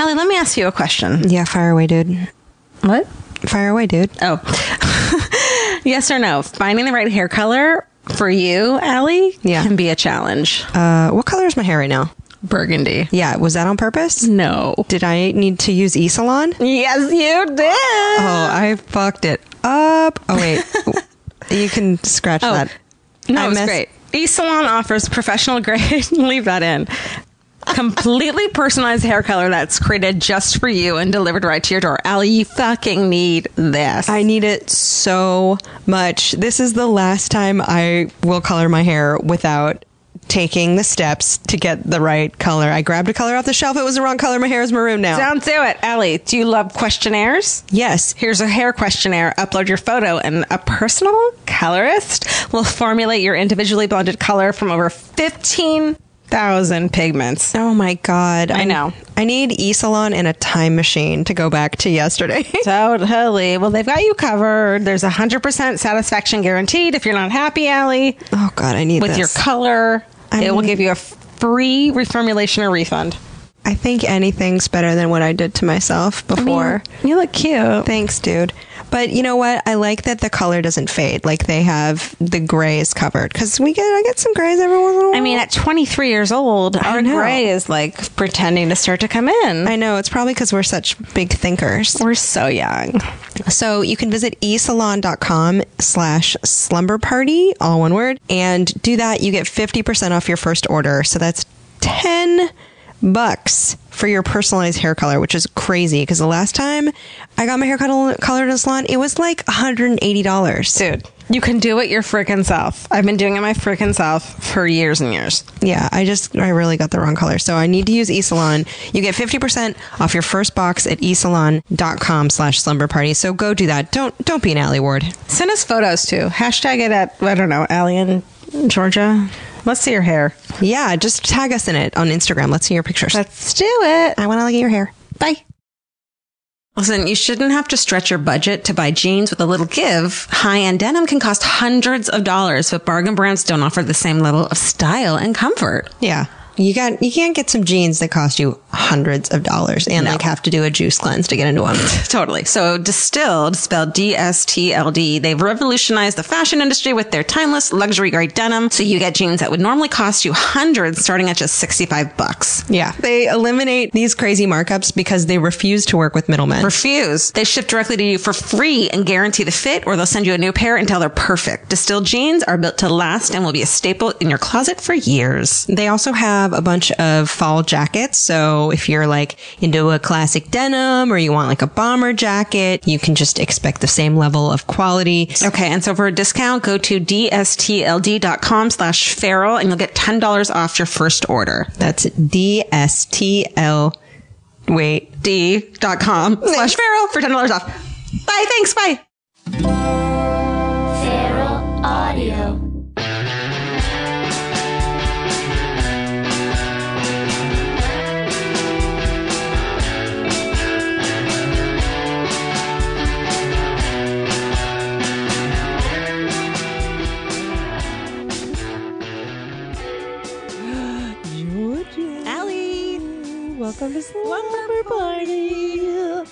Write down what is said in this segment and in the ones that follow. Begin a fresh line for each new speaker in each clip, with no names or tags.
Alie, let me ask you a question.
Yeah, fire away, dude.
What?
Fire away, dude.
Oh. Yes or no? Finding the right hair color for you, Alie, can be a challenge.
What color is my hair right now?
Burgundy.
Yeah, was that on purpose?
No.
Did I need to use E-Salon?
Yes, you did.
Oh, I fucked it up. Oh, wait. You can scratch that.
No, it's great. E-Salon offers professional grade, leave that in, completely personalized hair color that's created just for you and delivered right to your door. Alie, you fucking need this.
I need it so much. This is the last time I will color my hair without taking the steps to get the right color. I grabbed a color off the shelf. It was the wrong color. My hair is maroon now.
Don't do it. Alie, do you love questionnaires?
Yes.
Here's a hair questionnaire. Upload your photo and a personal colorist will formulate your individually blended color from over 15,000 pigments.
Oh my God.
I know.
I need E-Salon and a time machine to go back to yesterday.
Totally. Well, they've got you covered. There's 100% satisfaction guaranteed if you're not happy, Alie.
Oh God, I need
with
this.
Your color. It will give you a free reformulation or refund.
I think anything's better than what I did to myself before.
I mean, you look cute.
Thanks, dude. But you know what? I like that the color doesn't fade. Like they have the grays covered. Because I get some grays every once in a while.
I mean, at 23 years old, our gray is like pretending to start to come in.
I know. It's probably because we're such big thinkers.
We're so young.
So you can visit esalon.com/slumber party, all one word. And do that. You get 50% off your first order. So that's $10 for your personalized hair color, which is crazy because the last time I got my hair colored in a salon, it was like $180.
Dude, you can do it your freaking self. I've been doing it my freaking self for years and years.
Yeah, I really got the wrong color. So I need to use eSalon. You get 50% off your first box at esalon.com/slumber party. So go do that. Don't be an Alie Ward.
Send us photos too. Hashtag it at, I don't know, Alie in Georgia. Let's see your hair.
Yeah, just tag us in it on Instagram. Let's see your pictures.
Let's do it.
I want to look at your hair.
Bye. Listen, you shouldn't have to stretch your budget to buy jeans with a little give. High-end denim can cost hundreds of dollars, but bargain brands don't offer the same level of style and comfort.
Yeah. You can't get some jeans that cost you hundreds of dollars and have to do a juice cleanse to get into them.
Totally. So Distilled, spelled DSTLD, they've revolutionized the fashion industry with their timeless luxury grade denim. So you get jeans that would normally cost you hundreds starting at just $65.
Yeah. They eliminate these crazy markups because they refuse to work with middlemen.
Refuse. They ship directly to you for free and guarantee the fit, or they'll send you a new pair until they're perfect. Distilled jeans are built to last and will be a staple in your closet for years.
They also have a bunch of fall jackets. So if you're like into a classic denim or you want like a bomber jacket, you can just expect the same level of quality.
Okay. And so for a discount, go to dstld.com/feral and you'll get $10 off your first order.
That's
d.com/feral for $10 off. Bye. Thanks. Bye.
Feral Audio.
Welcome to Slumber Party. Do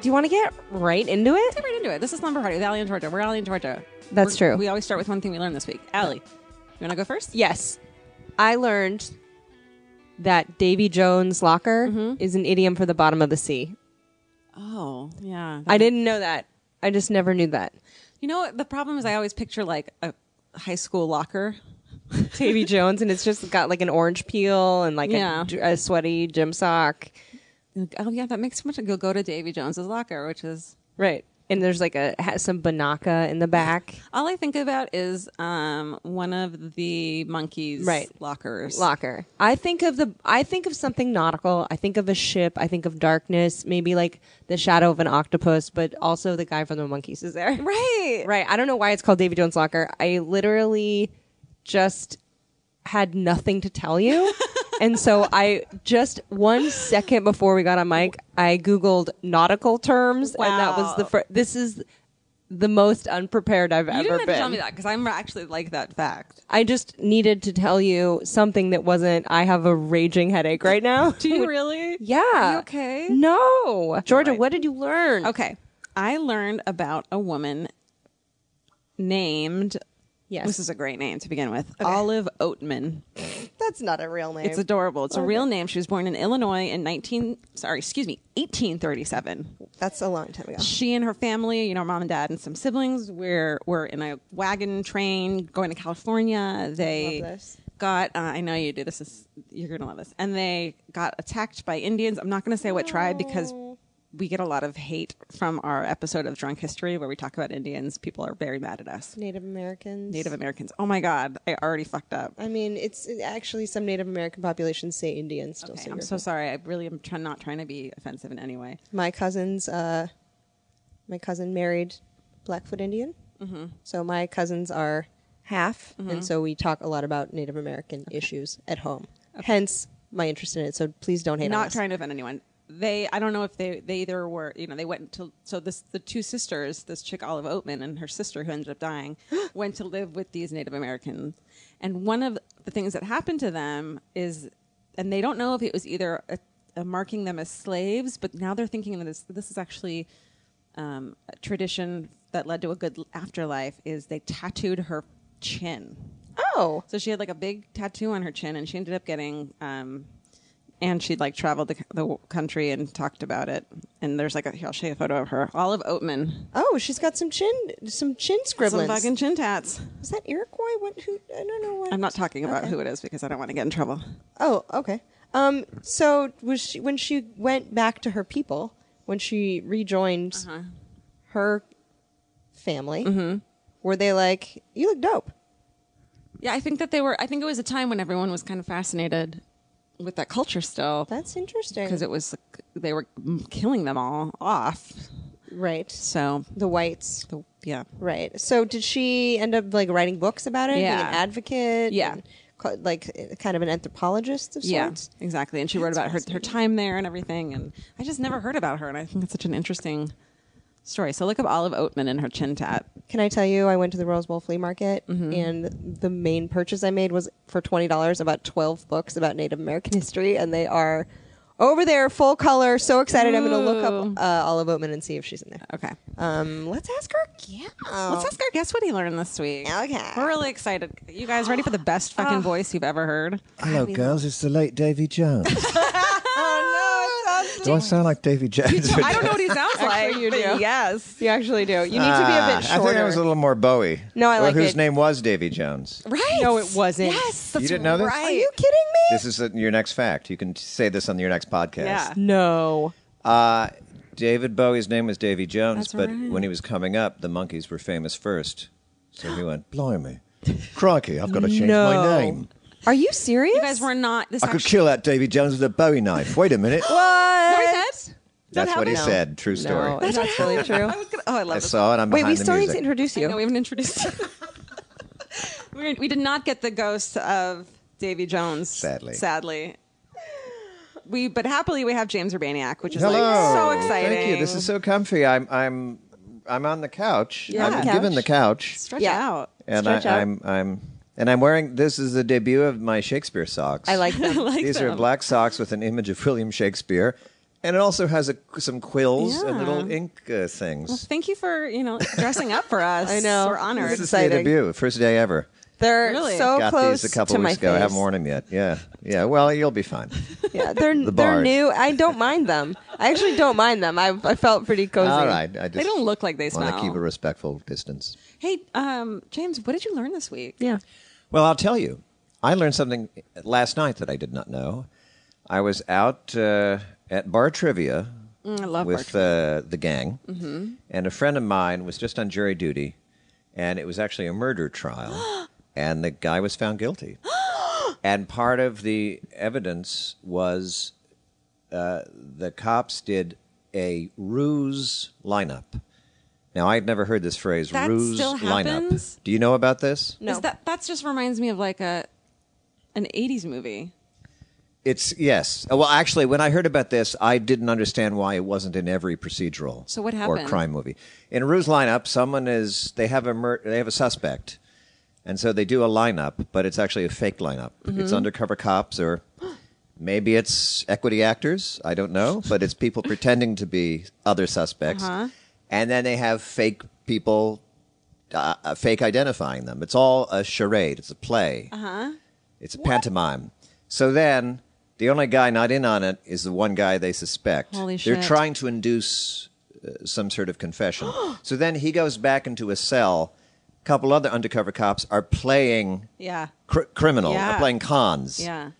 you want to get right into it?
Get right into it. This is Slumber Party with Alie in Georgia. We're Alie in Georgia.
That's true.
We always start with one thing we learned this week. Alie, you want to go first?
Yes. I learned that Davy Jones' locker is an idiom for the bottom of the sea.
Oh, yeah.
I didn't know that. I just never knew that.
You know what? The problem is I always picture like a high school locker.
Davy Jones, and it's just got like an orange peel and like a sweaty gym sock.
Oh yeah, that makes so much sense. Go to Davy Jones's locker, which is
right. And there's like has some Banaka in the back.
All I think about is one of the monkeys' lockers.
Locker. I think of something nautical. I think of a ship. I think of darkness. Maybe like the shadow of an octopus, but also the guy from the Monkees is there.
Right.
Right. I don't know why it's called Davy Jones' locker. I literally just had nothing to tell you. And so I just 1 second before we got on mic, I Googled nautical terms.
Wow.
And that was this is
the most unprepared I've
You
ever
didn't have to
been.
tell me that because I'm actually like that fact.
I just needed to tell you something that wasn't, I have a raging headache right now.
Do you really?
Yeah.
Are you okay?
No. Georgia,
right.
what did you learn?
Okay. I learned about a woman named,
Yes.
this is a great name to begin with, Olive Oatman.
That's not a real name.
It's adorable. It's a real name. She was born in Illinois in 1837.
That's a long time ago.
She and her family, you know, mom and dad and some siblings were in a wagon train going to California. They
Love this.
got, I know you do. You're going to love this. And they got attacked by Indians. I'm not going to say what tribe because we get a lot of hate from our episode of Drunk History where we talk about Indians. People are very mad at us.
Native Americans.
Native Americans. Oh my God. I already fucked up.
I mean, it's actually some Native American populations say Indians still.
Okay, I'm so sorry. I really am not trying to be offensive in any way.
My cousin married Blackfoot Indian. Mm-hmm. So my cousins are half, and so we talk a lot about Native American issues at home. Hence my interest in it. So please don't hate on
Not
us.
trying to offend anyone. I don't know if they either were, you know, they went to, so the two sisters, this chick Olive Oatman and her sister who ended up dying, went to live with these Native Americans. And one of the things that happened to them is, and they don't know if it was either marking them as slaves, but now they're thinking that this is actually a tradition that led to a good afterlife, is they tattooed her chin.
Oh.
So she had like a big tattoo on her chin, and she ended up getting, and she'd like traveled the country and talked about it. And there's like I'll show you a photo of her, Olive Oatman.
Oh, she's got some chin scribblings.
Some fucking chin tats.
Is that Iroquois? Who? I don't know what.
I'm not talking about who it is because I don't want to get in trouble.
Oh, okay. So was she, when she went back to her people, when she rejoined her family, were they like, "You look dope"?
Yeah, I think that they were. I think it was a time when everyone was kind of fascinated with that culture still,
That's interesting.
because it was they were killing them all off.
Right.
So
The whites.
yeah.
Right. So did she end up like writing books about it?
Yeah.
Being an advocate?
Yeah.
And like kind of an anthropologist of
Yeah,
sorts?
exactly. And she wrote about her time there and everything. And I just never heard about her. And I think it's such an interesting story. So look up Olive Oatman and her chin tat.
Can I tell you, I went to the Rose Bowl flea market and the main purchase I made was for $20 about 12 books about Native American history. And they are over there, full color. So excited. I'm going to look up Olive Oatman and see if she's in there.
Okay.
Let's ask her again.
Let's ask our guest what he learned this week.
Okay.
We're really excited. You guys ready for the best fucking voice you've ever heard?
Hello, girls. It's the late Davy Jones.
Oh, no.
Do I sound like Davy Jones?
I don't know what he sounds like.
you
but
do.
yes.
You actually do. You need to be a bit shorter.
I think I was a little more Bowie.
No, I
Or
like
whose
it.
name was Davy Jones.
Right.
No, it wasn't.
Yes. That's
You didn't know this?
right.
Are you kidding me?
This is your next fact. You can say this on your next podcast.
Yeah.
No.
David Bowie's name was Davy Jones,
That's
but
right.
when he was coming up, the Monkees were famous first. So he went, blimey, crikey, I've got to change
No.
my name.
Are you serious?
You guys were not. This
I could
actually,
kill that Davy Jones with a Bowie knife. Wait a minute.
Is that what he said?
That's what he
happen?
said. True story.
No, that's really true.
I love
I
this.
saw it. I'm
Wait, we
behind the
still need
music.
to introduce
I
you.
know we haven't introduced you. We did not get the ghost of Davy Jones.
Sadly.
But happily we have James Urbaniak, which is
Hello.
like so exciting.
Thank you. This is so comfy. I'm on the couch.
Yeah.
I'm
Couch.
given the couch,
stretch
Yeah.
out.
and
Stretch out.
I'm wearing. This is the debut of my Shakespeare socks.
I like them.
These are black socks with an image of William Shakespeare, and it also has some quills and
Yeah.
little ink things.
Thank you for dressing up for us.
I know.
We're honored.
This is the
exciting.
debut, first day ever.
They're
Really?
so
Got
close
these a couple
to my
weeks ago. I
face.
haven't worn them yet. Yeah. Well, you'll be fine.
Yeah, they're
Bard.
new. I don't mind them. I actually don't mind them. I felt pretty cozy.
All right. I
They
just
don't look like they
want to
smell.
keep a respectful distance.
Hey, James, what did you learn this week?
Yeah.
Well, I'll tell you. I learned something last night that I did not know. I was out at bar trivia
I love
with the gang, and a friend of mine was just on jury duty, and it was actually a murder trial, and the guy was found guilty. And part of the evidence was the cops did a ruse lineup. Now, I'd never heard this phrase,
That
ruse
still
lineup.
happens?
Do you know about this?
No.
That just reminds me of like an 80s movie.
It's yes. Well, actually, when I heard about this, I didn't understand why it wasn't in every procedural.
So what
Or
happened?
crime movie. In a ruse lineup, they have a suspect, and so they do a lineup, but it's actually a fake lineup. It's undercover cops, or maybe it's equity actors. I don't know, but it's people pretending to be other suspects, and then they have fake people, fake identifying them. It's all a charade. It's a play. It's a pantomime. So then, the only guy not in on it is the one guy they suspect.
Holy
They're
shit.
trying to induce some sort of confession. So then he goes back into a cell. A couple other undercover cops are playing
Yeah.
criminal,
Yeah.
are playing cons.
Yeah.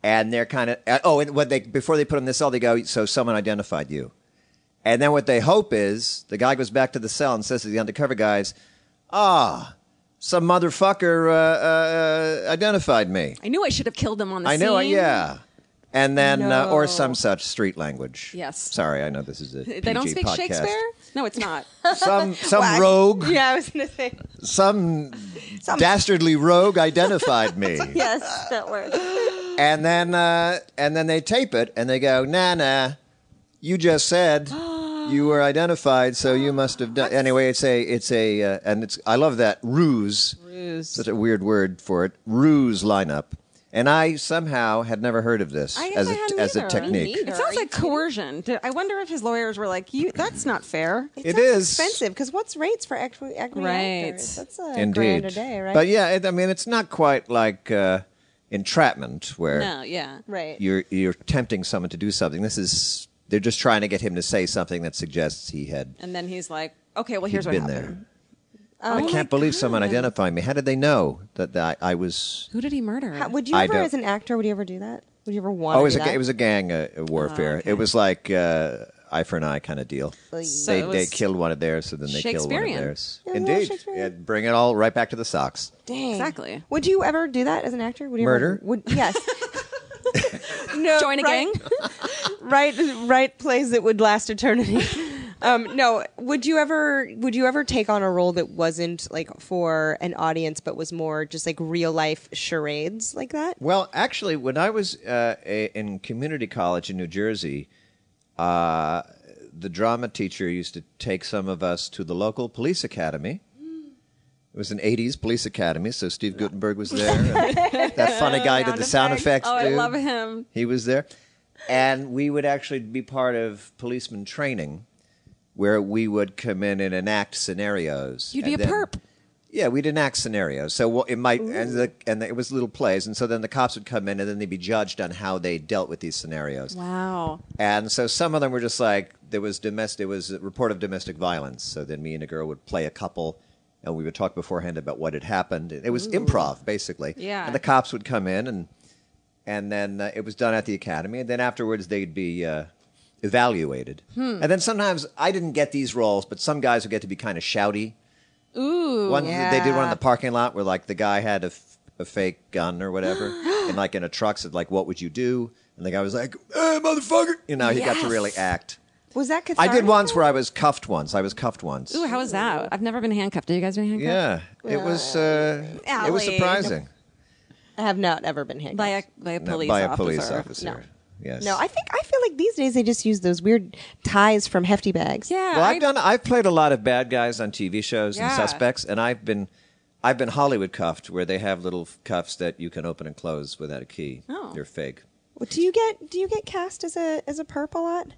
And they're kind of, and before they put him in the cell, they go, so someone identified you. And then what they hope is the guy goes back to the cell and says to the undercover guys, some motherfucker identified me.
I knew I should have killed him on the
I
scene.
know, yeah. And then,
No.
or some such street language.
Yes.
Sorry, I know this is a
They
PG
don't speak
podcast.
Shakespeare? No, it's not.
Some rogue,
Yeah, I was going to say.
some dastardly rogue identified me.
Yes, that word.
And then they tape it and they go, nah, you just said you were identified, so you must have done. Anyway, I love that ruse.
Ruse.
Such a weird word for it. Ruse lineup. And I somehow had never heard of this
I
as
guess I hadn't
a
either.
technique.
It sounds like coercion. I wonder if his lawyers were like, that's not fair.
It is
expensive because what's rates for equity
Right.
actors? That's
Indeed.
$1,000 a day, right?
But yeah, it's not quite like entrapment where
No, yeah.
right.
you're tempting someone to do something. They're just trying to get him to say something that suggests he had
And then he's like, okay, well, here's what
been
happened.
there. I can't believe someone identified me. How did they know that I was?
Who did he murder?
Would you
I
ever,
don't-
as an actor, would you ever do that? Would you ever want to
It
do that?
was a gang warfare.
okay.
It was like eye for an eye kind of deal.
So
they
it
they
was
killed one of theirs, so then they killed one of
Shakespearean.
theirs.
It was a little
Indeed,
Shakespearean.
bring it all right back to the socks.
Dang.
Exactly.
Would you ever do that as an actor? Would you
Murder?
Yes. No,
Join a gang?
Write plays that would last eternity. No, would you ever take on a role that wasn't like for an audience, but was more just like real life charades like that?
Well, actually, when I was in community college in New Jersey, the drama teacher used to take some of us to the local police academy. It was an 80s police academy, so Steve Guttenberg was there. And that funny guy did the sound effects.
Oh, I
dude.
love him.
He was there. And we would actually be part of policeman training where we would come in and enact scenarios.
You'd be
And
a
then-
perp.
Yeah, we'd enact scenarios. So it might, and it was little plays. And so then the cops would come in and then they'd be judged on how they dealt with these scenarios.
Wow.
And so some of them were just like, there was a report of domestic violence. So then me and a girl would play a couple and we would talk beforehand about what had happened. It was improv, basically.
Yeah.
And the cops would come in and then it was done at the academy. And then afterwards they'd be evaluated. And then sometimes I didn't get these roles, but some guys would get to be kind of shouty.
Ooh.
They did one in the parking lot where like the guy had a fake gun or whatever, and like in a truck said like, "What would you do?" And the guy was like, "Hey, motherfucker!" You know, he got to really act.
Was that
I
cathartic?
did once where I was cuffed once.
Ooh, how was that? I've never been handcuffed. Have you guys been handcuffed?
Yeah, it was surprising.
I have not ever been handcuffed.
By a
No,
police
by
officer.
a police officer. Yes.
No, I feel like these days they just use those weird ties from hefty bags.
Yeah.
Well, I've played a lot of bad guys on TV shows and
Yeah.
suspects, and I've been Hollywood cuffed, where they have little cuffs that you can open and close without a key.
Oh.
They're fake.
Well, do you get cast as a perp a lot?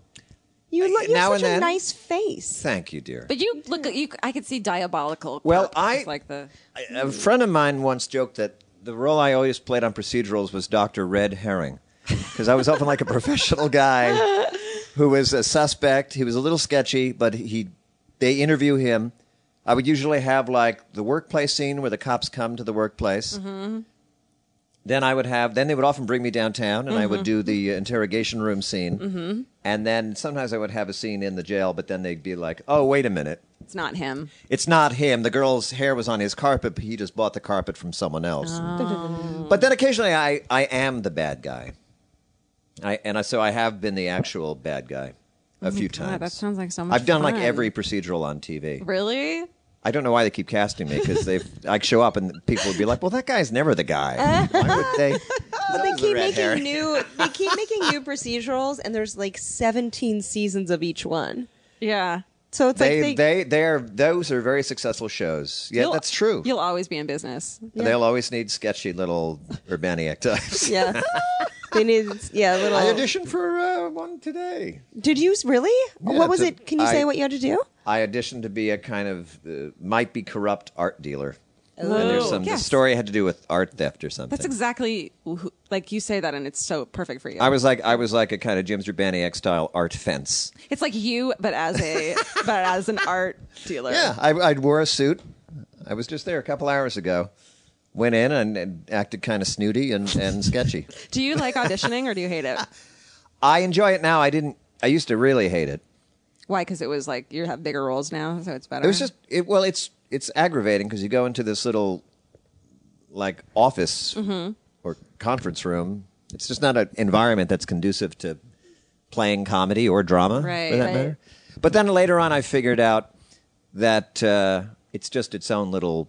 You
now
have
and
such a
then.
nice face.
Thank you, dear.
But you look. I could see diabolical.
Well,
perp. It's like the.
A friend of mine once joked that the role I always played on procedurals was Dr. Red Herring, because I was often like a professional guy who was a suspect. He was a little sketchy, but they interview him. I would usually have like the workplace scene where the cops come to the workplace. Mm-hmm. Then they would often bring me downtown, and I would do the interrogation room scene. Mm-hmm. And then sometimes I would have a scene in the jail, but then they'd be like, "Oh, wait a minute.
It's not him.
It's not him. The girl's hair was on his carpet, but he just bought the carpet from someone else."
Oh.
But then occasionally I am the bad guy. So I have been the actual bad guy a few times.
God, that sounds like so much.
I've done like
fun.
every procedural on TV.
Really?
I don't know why they keep casting me, because I show up and people would be like, "Well, that guy's never the guy." Why would they?
But they
was the
keep
red
making
herring.
they keep making new procedurals, and there's like 17 seasons of each one.
Yeah.
So it's like
Those are very successful shows. Yeah, that's true.
You'll always be in business.
They'll always need sketchy little Urbaniac types.
yeah. They need little.
I auditioned for one today.
Did you really?
Yeah,
What was it? Can you say what you had to do?
I auditioned to be a kind of might be corrupt art dealer. And
Oh,
there's the
yes.
story had to do with art theft or something.
That's exactly like you say that, and it's so perfect for you.
I was like a kind of Jim Urbaniak style art fence.
It's like you, but as an art dealer.
Yeah, I wore a suit. I was just there a couple hours ago. Went in and acted kind of snooty and sketchy.
Do you like auditioning or do you hate it?
I enjoy it now. I used to really hate it.
Why? Because it was like you have bigger roles now, so it's better.
It was just it's aggravating because you go into this little like office or conference room. It's just not an environment that's conducive to playing comedy or drama,
Right,
for that
right.
matter. But then later on, I figured out that it's just its own little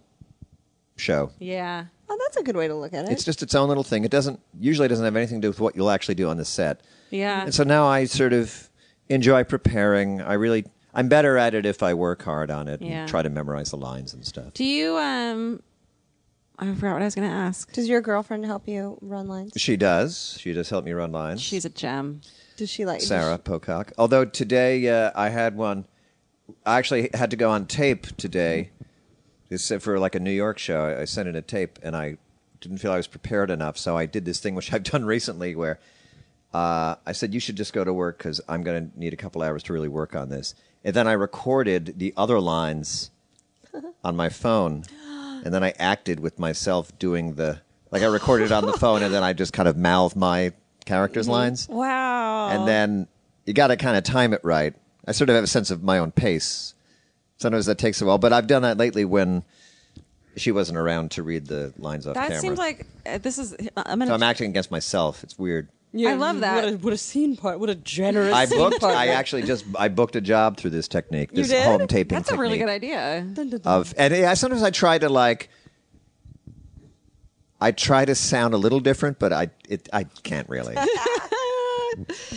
show.
Yeah.
Oh, that's a good way to look at it.
It's just its own little thing. It usually doesn't have anything to do with what you'll actually do on the set.
Yeah.
And so now I sort of enjoy preparing. I'm better at it if I work hard on it
Yeah.
and try to memorize the lines and stuff.
Do you I forgot what I was going to ask.
Does your girlfriend help you run lines?
She does. She does help me run lines.
She's a gem.
Does she like
Sarah Pocock. Although today I had one. I actually had to go on tape today. It's for like a New York show. I sent in a tape, and I didn't feel I was prepared enough. So I did this thing, which I've done recently, where I said, you should just go to work because I'm going to need a couple hours to really work on this. And then I recorded the other lines on my phone, and then I acted with myself doing I recorded it on the phone, and then I just kind of mouthed my characters' lines.
Wow.
And then you got to kind of time it right. I sort of have a sense of my own pace. Sometimes that takes a while, but I've done that lately when she wasn't around to read the lines off
that
camera.
seems like this is.
So I'm acting against myself. It's weird.
I love that.
What a scene part. What a generous
I
scene
booked.
part.
I booked a job through this technique. This
did?
home taping.
That's a really
technique
good idea.
Sometimes I try to I try to sound a little different, but I can't really.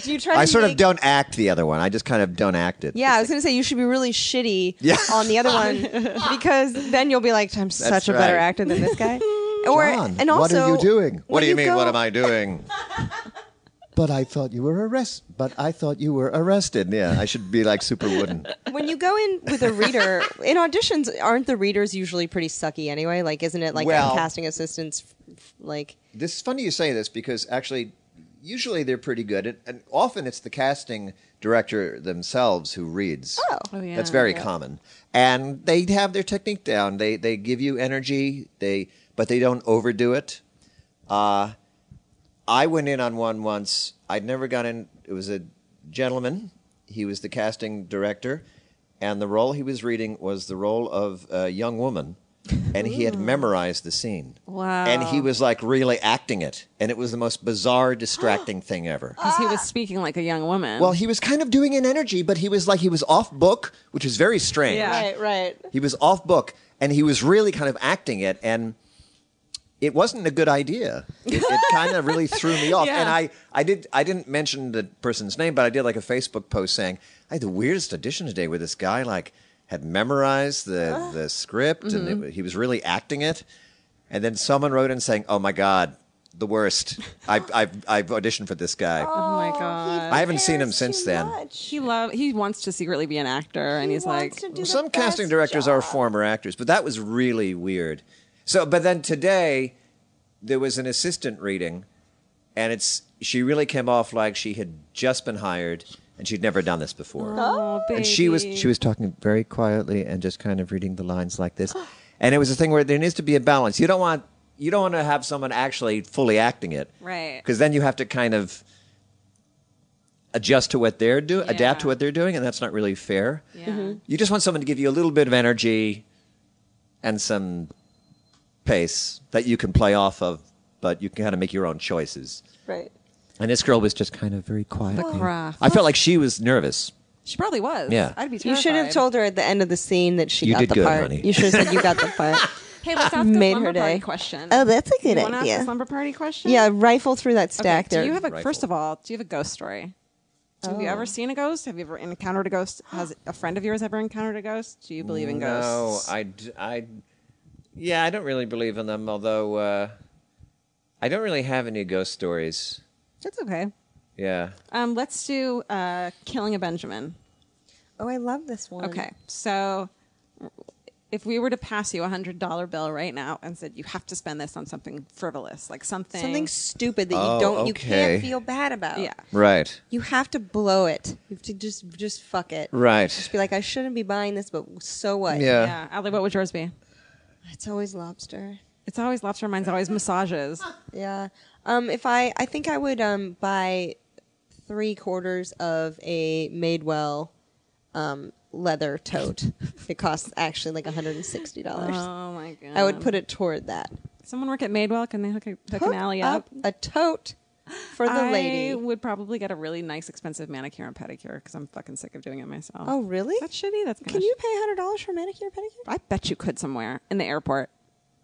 Do you try?
I
to
sort of
make-
don't act the other one. I just kind of don't act it.
Yeah, I was going to say you should be really shitty
Yeah.
on the other one because then you'll be like, I'm such a better
right.
actor than this guy.
John,
and also,
what are you doing? What do you mean?
go-
What am I doing? But I thought you were arrested. Yeah, I should be like super wooden.
When you go in with a reader in auditions, aren't the readers usually pretty sucky anyway? Like, isn't it like
Well-
casting assistants? Like,
This is funny you say this because actually, usually they're pretty good, and often it's the casting director themselves who reads.
Oh, yeah.
That's very common, and they have their technique down. They give you energy. But they don't overdo it. I went in on one once. I'd never gone in. It was a gentleman. He was the casting director, and the role he was reading was the role of a young woman, and he had memorized the scene.
Wow.
And he was like really acting it, and it was the most bizarre, distracting thing ever.
Because he was speaking like a young woman.
Well, he was kind of doing an energy, but he was off book, which is very strange.
Yeah.
right.
He was off book, and he was really kind of acting it, and it wasn't a good idea. It kind of really threw me off.
Yeah.
And I didn't mention the person's name, but I did like a Facebook post saying I had the weirdest audition today where this guy had memorized the script and he was really acting it. And then someone wrote in saying, "Oh my God, the worst. I've auditioned for this guy."
oh my god.
I haven't seen him since then.
He wants to secretly be an actor, and he's like,
Some casting directors are former actors, but that was really weird. So, but then today there was an assistant reading, and she really came off like she had just been hired and she'd never done this before.
"Oh, baby."
And she was talking very quietly and just kind of reading the lines like this. And it was a thing where there needs to be a balance. You don't want to have someone actually fully acting it,
Right.
Because then you have to kind of adjust to what they're doing, adapt to
Yeah.
what they're doing, and that's not really fair.
Yeah.
You just want someone to give you a little bit of energy and some pace that you can play off of, but you can kind of make your own choices.
Right.
And this girl was just kind of very quiet.
The craft.
I felt like she was nervous.
She probably was.
Yeah.
I'd be
You
terrified.
should have told her at the end of the scene that she
You
got
did
the
good,
part.
honey.
You should have said you got the part.
Hey, let's ask
Made
a
her
slumber party
day.
question.
Oh, that's a good
you want to ask
idea.
a slumber party question?
Yeah, rifle through that stack
Okay,
there.
do you have a,
Rifle.
first of all, do you have a ghost story? Have you ever seen a ghost? Have you ever encountered a ghost? Has a friend of yours ever encountered a ghost? Do you believe in ghosts?
No, I don't really believe in them, although I don't really have any ghost stories.
That's okay.
Yeah.
Let's do Killing a Benjamin.
Oh, I love this one.
Okay, so if we were to pass you $100 bill right now and said you have to spend this on something frivolous, like something
stupid that
Oh,
you don't, you
okay.
can't feel bad about.
yeah.
Right.
You have to blow it. You have to just fuck it.
Right.
Just be like, I shouldn't be buying this, but so what?
Yeah.
Yeah, Alie, what would yours be?
It's always lobster.
It's always lobster. Mine's always massages.
Yeah. If I think I would buy 3/4 of a Madewell leather tote. It costs actually like $160.
Oh my god!
I would put it toward that.
Someone work at Madewell? Can they hook an Alie up?
A tote for the
I
lady.
would probably get a really nice, expensive manicure and pedicure because I'm fucking sick of doing it myself.
Oh, really?
That's shitty. That's
Can you pay $100 for a manicure, pedicure?
I bet you could somewhere in the airport.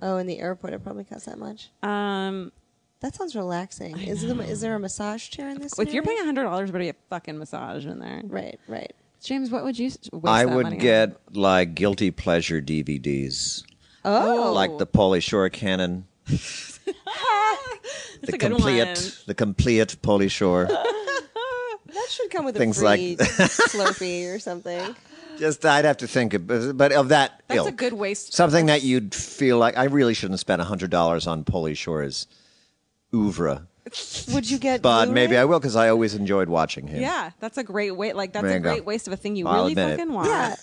Oh, in the airport, it probably costs that much. That sounds relaxing. Is there a massage chair in this?
If you're
scenario?
paying $100, better be a fucking massage in there.
Right.
James, what would you waste
I
that
would
money on?
get like guilty pleasure DVDs,
Oh,
like the Pauly Shore Canon,
That's
the
a good
complete Pauly Shore.
that should come with a
Things
free
like-
Slurpee or something.
Just I'd have to think, but of that
That's
ilk.
a good waste.
Something that you'd feel like I really shouldn't spend $100 on Pauly Shore's oeuvre,
Would you get?
but
Blu-ray?
maybe I will because I always enjoyed watching him.
Yeah, that's a great way. Like that's
There
a
you go.
great waste of a thing you
I'll
really
admit it.
fucking want.
Yeah.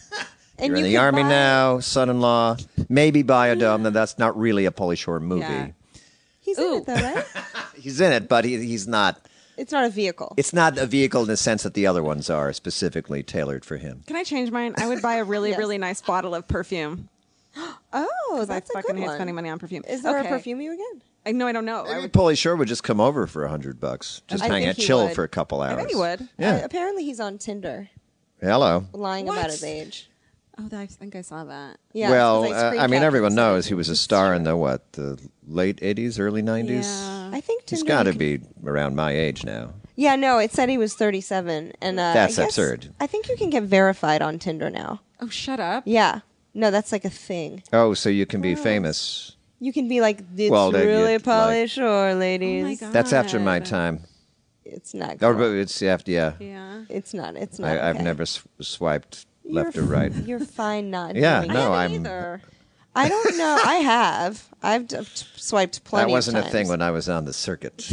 And
You're in
you
the
could
army
buy-
now, son-in-law, maybe buy a dome. That's not really a Pauly Shore movie.
Yeah.
He's in
Ooh.
it though, right?
He's in it, but he's not.
It's not a vehicle.
It's not a vehicle in the sense that the other ones are specifically tailored for him.
Can I change mine? I would buy a really,
Yes.
really nice bottle of perfume.
Oh, that's
I
a
fucking
good
hate
one.
spending money on perfume.
Is there
Okay.
a perfume you would get?
No, I don't know. I
Maybe
would,
Pauly Shore would just come over for $100, just
I
hang
think
out,
he
chill
would.
for a couple hours.
I bet he would.
Yeah.
Apparently, he's on Tinder,
Hello.
lying
What?
about his age.
Oh, I think I saw that.
Yeah.
well,
because screen
I mean,
captured
everyone
some of
knows
it.
he was a star in the late '80s, early '90s.
Yeah.
I think
He's
Tinder.
got to be around my age now.
Yeah, no, it said he was 37, and
That's
I guess-
absurd.
I think you can get verified on Tinder now.
Oh, shut up.
Yeah, no, that's like a thing.
Oh, so you can be famous.
You can be like, it's
Well, then
really
you'd
Pauly
like-
Shore,
Oh
ladies.
my god.
That's after my time.
It's not.
Or
Cool.
it's after, yeah.
Yeah.
It's not. It's not.
I've
okay.
never swiped left or
You're
right.
You're fine not
Yeah,
doing
no,
it.
I'm.
Either.
I don't know. I have. I've swiped plenty.
That wasn't
of
a thing
times.
when I was on the circuit.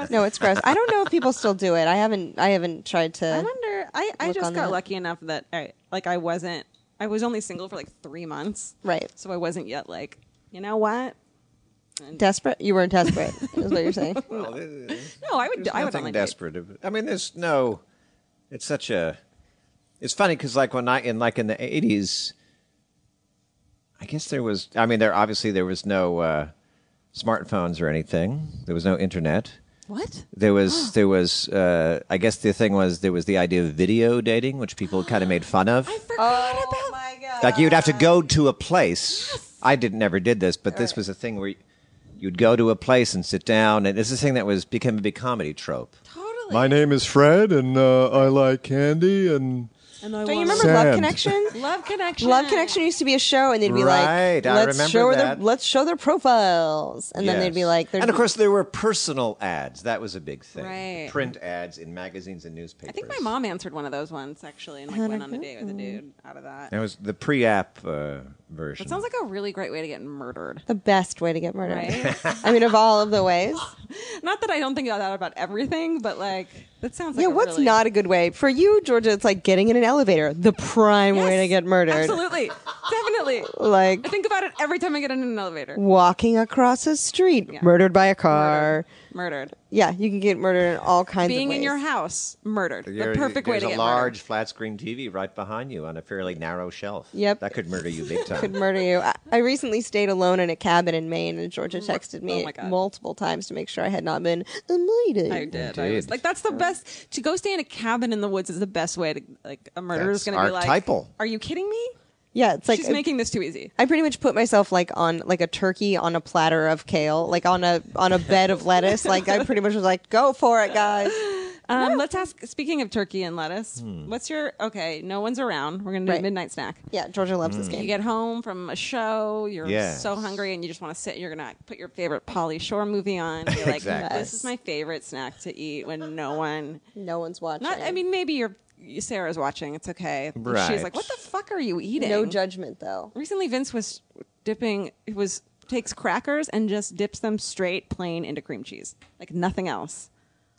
No, it's gross. I don't know if people still do it. I haven't tried to.
I wonder. I
Look
just
on
got
that.
lucky enough that I was only single for like 3 months.
Right.
So I wasn't yet like, you know what?
Desperate? You weren't desperate, is what you're saying.
No, I would.
There's
I would
nothing
only
desperate. I mean, there's no. It's such a. It's funny because like when in the '80s, I guess there was. I mean, there was no smartphones or anything. There was no internet.
Date. What?
There was. I guess the thing was there was the idea of video dating, which people kind of made fun of.
I forgot about.
Oh my god!
Like you'd have to go to a place. I never did this, but this was a thing where you'd go to a place and sit down, and it's a thing that became a big comedy trope.
Totally.
My name is Fred, and I like candy, and
And I
Don't you
wanna-
remember Love
Sand.
Connection?
Love Connection?
Love Connection used to be a show, and they'd be
Right,
like,
I remember that.
let's show their profiles," and then they'd be
Yes.
like,
and of course there were personal ads. That was a big thing.
Right.
Print ads in magazines and newspapers.
I think my mom answered one of those ones actually, and like went on a date with a dude out of that.
That was the pre-app version.
That sounds like a really great way to get murdered.
the best way to get murdered.
Right?
I mean, of all of the ways.
Not that I don't think that about everything, but like that sounds like
Yeah,
a
what's
really...
not a good way for you, Georgia? It's like getting in an elevator, the prime way to
Yes,
get murdered.
Absolutely, definitely.
Like
I think about it every time I get in an elevator.
walking across a street,
Yeah.
murdered by a car.
Murdered.
Yeah, you can get murdered in all kinds of ways.
Being in your house, murdered. The perfect way
There's
to get
a large
murdered.
flat screen TV right behind you on a fairly narrow shelf.
Yep.
That could murder you big time.
could murder you. I recently stayed alone in a cabin in Maine, and Georgia texted
Oh
me
my God.
multiple times to make sure I had not been elated.
I did. I was
Indeed.
like, that's the best. To go stay in a cabin in the woods is the best way to like a murderer is
That's
going to be like,
archetypal.
are you kidding me?
Yeah, it's like
She's making this too easy.
I pretty much put myself like on like a turkey on a platter of kale, like on a bed of lettuce. Like I pretty much was like, go for it, guys.
Let's ask. Speaking of turkey and lettuce, what's your no one's around. We're gonna do a
Right.
midnight snack.
Yeah, Georgia loves this
You
game.
get home from a show, you're
Yes.
so hungry, and you just want to sit. You're gonna put your favorite Pauly Shore movie on. You're like,
Exactly.
this is my favorite snack to eat when no one.
No one's watching.
Not. I mean, maybe Sarah's watching. It's okay. But
Right.
She's like, what the fuck are you eating?
no judgment though.
Recently, Vince was dipping. Takes crackers and just dips them straight plain into cream cheese, like nothing else.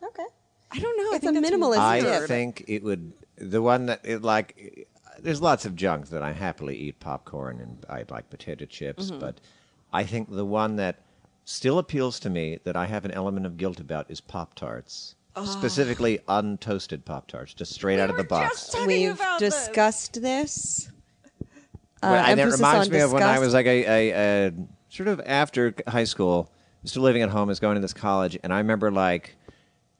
Okay.
I don't know. I
It's
think
a
that's
minimalist
I
dip.
think it would the one that it like. There's lots of junk that I happily eat, popcorn and I like potato chips, but I think the one that still appeals to me that I have an element of guilt about is Pop-Tarts. Specifically untoasted Pop-Tarts, just straight out of the box.
talking
We've
about this.
discussed this.
And it
emphasis
reminds
on
me of when I
disgust.
was like a sort of after high school, still living at home, was going to this college, and I remember like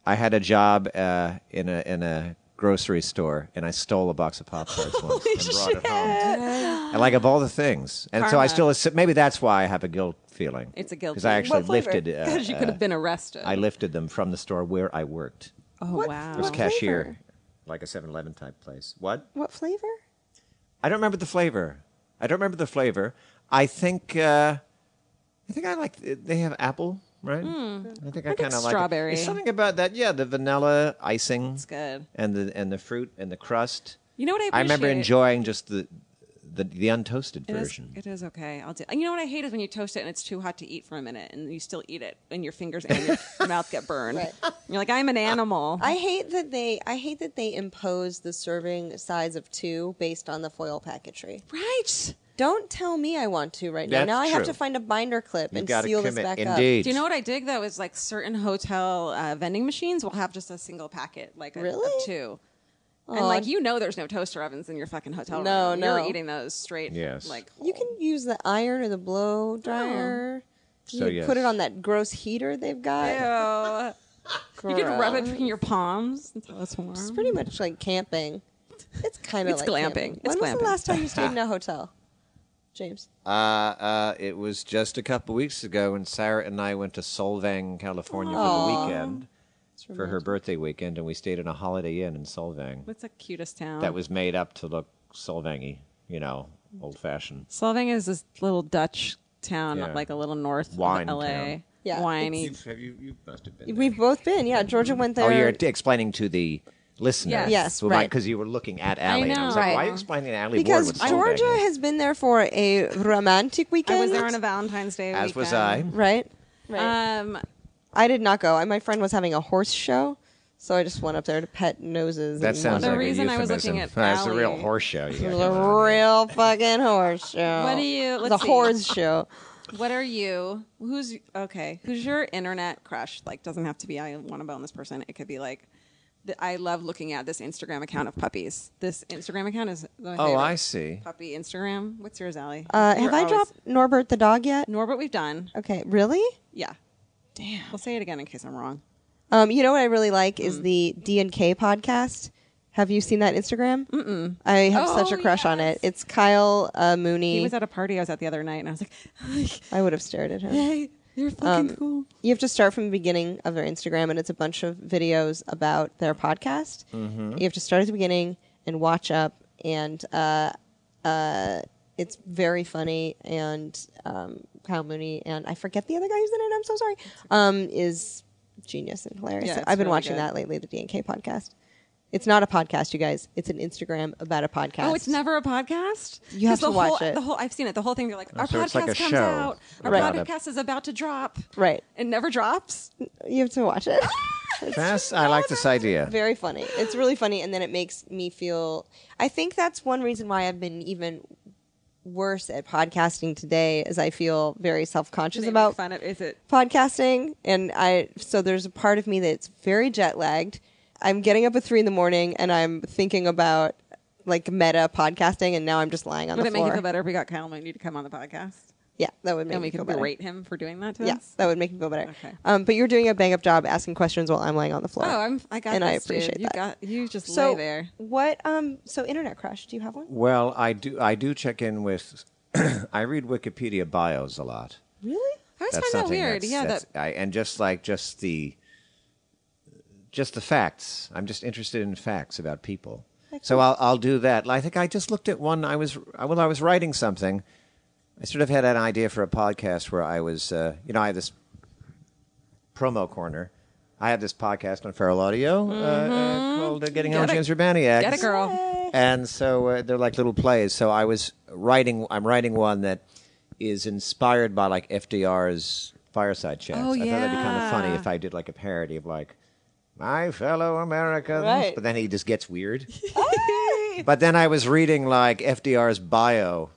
I had a job in a grocery store, and I stole a box of Pop-Tarts once and brought it home. And like of all the things, and so I still maybe that's why I have a guilt feeling.
It's a guilt
because I
feeling.
actually
What flavor?
lifted.
Because you could have been arrested.
I lifted them from the store where I worked.
Oh wow.
It was
What
cashier,
flavor?
like a 7-Eleven type place. What?
What flavor?
I don't remember the flavor. I think I like. They have apple, right? I think I kind of like
strawberry.
It. There's something about that. Yeah, the vanilla icing.
It's good.
And the fruit and the crust.
You know what I
I remember
appreciate?
enjoying just the untoasted
It is,
version.
it is okay. I'll do. You know what I hate is when you toast it and it's too hot to eat for a minute, and you still eat it, and your fingers and your mouth get burned.
Right.
You're like, I'm an animal.
I hate that they impose the serving size of 2 based on the foil packaging.
right.
Don't tell me I want to right now.
That's
Now I have
true.
to find a binder clip
You've
and
got to
seal this
commit.
back
Indeed.
Do you know what I dig though? Is like certain hotel vending machines will have just a single packet, like
Really?
of 2. And
Aw.
like there's no toaster ovens in your fucking hotel
No,
room.
no.
You're eating those straight.
Yes.
Like
up. You can use the iron or the blow dryer.
So,
You
yes.
put it on that gross heater they've got.
Ew. You can rub it
Gross.
between your palms until it's warm.
It's pretty much like camping. It's kind of
It's
like
glamping.
camping.
It's
When was
glamping.
the last time you stayed in a hotel, James?
It was just a couple weeks ago when Sarah and I went to Solvang, California for the weekend, for her birthday weekend, and we stayed in a Holiday Inn in Solvang.
What's the cutest town?
That was made up to look Solvangy, old-fashioned.
Solvang is this little Dutch town,
Yeah.
like a little north
Wine
of LA.
town.
Yeah,
Whiny.
You must have been.
We've both been. Yeah, Georgia went there.
Oh, you're explaining to the listener.
Yes.
Yes, right.
Because you were looking at Alie. And I was
know.
like, why are you
Right.
explaining to Alie
because
Ward what
Georgia
Solvang is?
has been there for a romantic weekend.
I was there on a Valentine's Day
As
weekend.
was I.
Right.
I
did not go. My friend was having a horse show, so I just went up there to pet noses.
That
and
sounds
The
like
reason
a
I was
euphemism.
looking at
That's a real
Alie.
horse show. You
It was
got
a
going on there.
real fucking horse show.
What do you- let's
the
see.
horse show.
What are you? Who's your internet crush? Like, doesn't have to be I want to bone this person. It could be like, I love looking at this Instagram account of puppies. This Instagram account is my
Oh,
favorite.
I see.
Puppy Instagram. What's yours, Allie?
Have
You're
I
always-
dropped Norbert the dog yet?
Norbert? We've done.
Okay, really?
Yeah. Damn. We'll say it again in case I'm wrong.
You know what I really like is the D&K podcast. Have you seen that Instagram? Mm-mm. I have such a crush on it.
yes.
It's Kyle Mooney.
He was at a party I was at the other night, and I was like,
I would have stared at him.
"Hey, you're fucking cool."
You have to start from the beginning of their Instagram, and it's a bunch of videos about their podcast.
Mm-hmm.
You have to start at the beginning and watch up, and it's very funny. And Kyle Mooney and I forget the other guy who's in it. I'm so sorry. Is genius and hilarious.
Yeah, it's
I've been
really
watching
good.
that lately. The D&K podcast. It's not a podcast, you guys. It's an Instagram about a podcast.
Oh, it's never a podcast.
You have
'Cause
to
the
watch
whole,
it.
The whole I've seen it. The whole thing. They're like, our
so
podcast
it's like a
comes
show
out. Our
about
podcast is about to drop.
Right.
It never drops.
You have to watch it.
Fast. I like this idea.
Very funny. It's really funny, and then it makes me feel. I think that's one reason why I've been even worse at podcasting today, is I feel very self-conscious
They make
about
fun of. Is it?
podcasting, and so there's a part of me that's very jet lagged. I'm getting up at 3 a.m, and I'm thinking about like meta podcasting, and now I'm just lying on
Would
the
it make
floor.
you feel better if we got Kyle Mooney to come on the podcast?
Yeah, that would make
And
me
we
feel
can
better.
berate him for doing that to
Yeah,
us.
that would make me feel better.
Okay.
But you're doing a bang up job asking questions while I'm laying on the floor.
Oh, I got
and
this,
I appreciate
dude.
that.
You just
So
lay there.
what? So internet crush. Do you have one?
Well, I do check in with. I read Wikipedia bios a lot.
Really?
I always
That's
find that
something
weird.
that's-
Yeah,
and just the facts. I'm just interested in facts about people. So I'll do that. I think I just looked at one. While I was writing something, I sort of had an idea for a podcast where I was, I had this promo corner. I have this podcast on Feral Audio called "Getting Home, James Urbaniak."
Get it, girl.
And so they're like little plays. So I'm writing one that is inspired by like FDR's Fireside Chats.
Oh,
I thought that'd be kind
yeah.
of funny if I did like a parody of like, my fellow Americans.
Right.
But then he just gets weird. But then I was reading like FDR's bio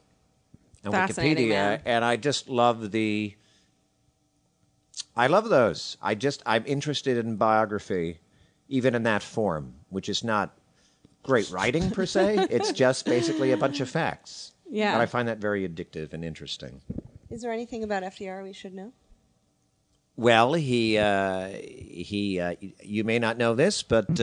on
Fascinating,
Wikipedia,
man.
and I just love I love those. I'm interested in biography, even in that form, which is not great writing per se. It's just basically a bunch of facts.
Yeah.
But I find that very addictive and interesting.
Is there anything about FDR we should know?
Well, he you may not know this, but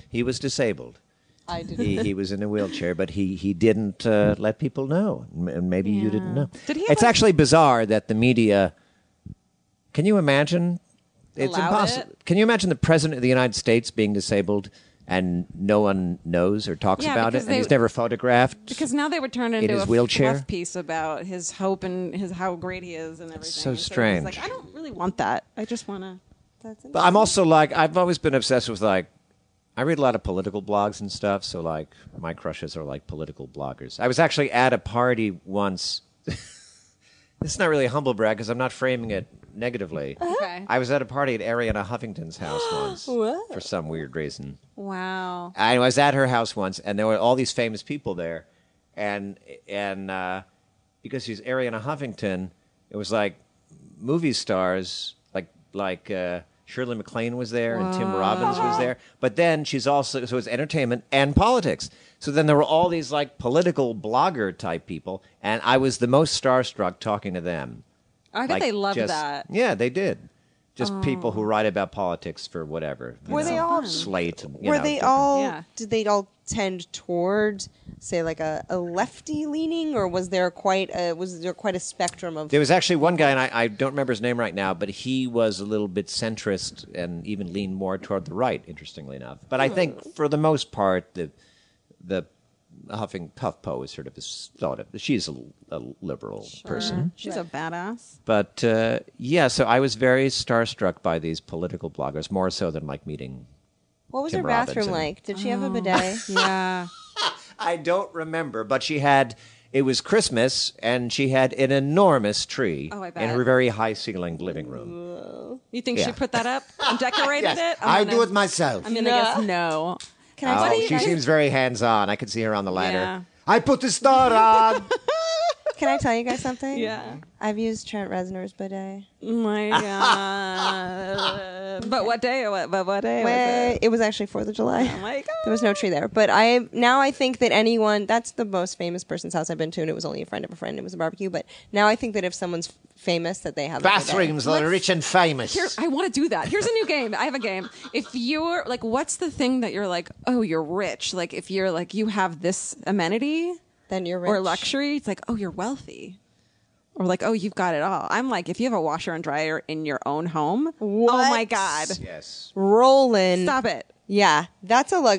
he was disabled.
I did.
He was in a wheelchair, but he didn't let people know, and maybe you didn't know.
Did he have
It's
a-
actually bizarre that the media. Can you imagine? It's
Allowed
impossible.
it?
Can you imagine the president of the United States being disabled and no one knows or talks
Yeah,
about it,
because
and
they-
he's never photographed?
Because now they would turn it into
his
a
wheelchair?
fluff piece about his hope and how great he is and everything.
So
he's
strange.
like, I don't really want that. I just want to.
That's
But I'm also like, I've always been obsessed with like, I read a lot of political blogs and stuff. So like, my crushes are like political bloggers. I was actually at a party once. This is not really a humble brag because I'm not framing it negatively.
Okay.
I was at a party at Ariana Huffington's house once
What?
for some weird reason.
Wow.
I was at her house once, and there were all these famous people there, and because she's Ariana Huffington, it was like movie stars, like Shirley MacLaine was there, and Tim Robbins was there. But then she's also so it's entertainment and politics. So then there were all these like political blogger type people, and I was the most starstruck talking to them.
I bet
Like,
they loved
just-
that.
Yeah, they did. Just people who write about politics for whatever. you
Were they
know,
all-
Slate? and, you
Were
know,
they
different-
all?
Yeah.
Did they all tend toward, say, like a lefty leaning, or was there quite a spectrum of?
There was actually one guy, and I don't remember his name right now, but he was a little bit centrist and even leaned more toward the right, interestingly enough. But I think for the most part, the HuffPo is sort of thought of. She's a liberal person.
She's a badass.
But yeah, so I was very starstruck by these political bloggers, more so than like meeting.
What was
Tim
her bathroom
Robbins and-
like? Did she have a bidet?
Yeah.
I don't remember, but she had. It was Christmas, and she had an enormous tree
Oh, I
in
bet.
her very high-ceilinged living room.
You think
Yeah.
she put that up and decorated it?
I do it myself.
I'm going to guess no.
Can I tell you
She
guys?
seems very hands-on. I could see her on the ladder.
Yeah.
I put the star on.
Can I tell you guys something?
Yeah.
I've used Trent Reznor's bidet.
Oh my God. But what day? But what day was it?
It was actually 4th of July.
Oh my God.
There was no tree there. But I think that anyone, that's the most famous person's house I've been to, and it was only a friend of a friend. It was a barbecue. But now I think that if someone's famous, that they have a bidet.
Bathrooms that are rich and famous.
Here, I want to do that. Here's a new game. I have a game. If you're like, what's the thing that you're like, oh, you're rich? Like, if you're like, you have this amenity
Then you're rich.
or luxury, it's like, oh, you're wealthy. Or like, oh, you've got it all. I'm like, if you have a washer and dryer in your own home, oh
What?
my God.
Yes.
Rolling.
Stop it.
Yeah, that's I